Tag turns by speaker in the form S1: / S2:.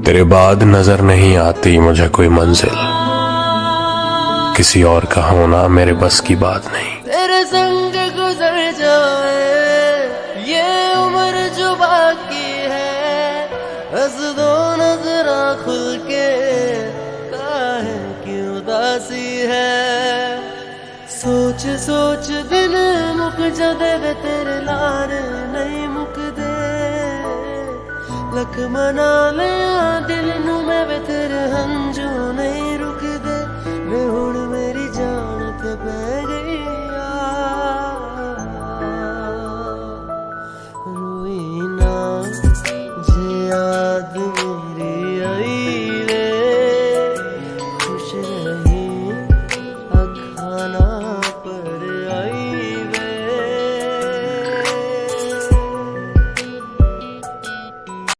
S1: तेरे बाद नजर नहीं आती मुझे कोई मंजिल, किसी और का होना मेरे बस की बात नहीं।
S2: तेरे संग गुजर जाए ये उम्र जो बाकी है, हंस दो नजरा खुल के, काहे की उदासी है। सोच सोच दिन मुक जादे वे तेरे लार नहीं मुकदे, लख मना लिया दिल नू मैं वे तेरे हंजू नहीं रुकदे। मैं हुण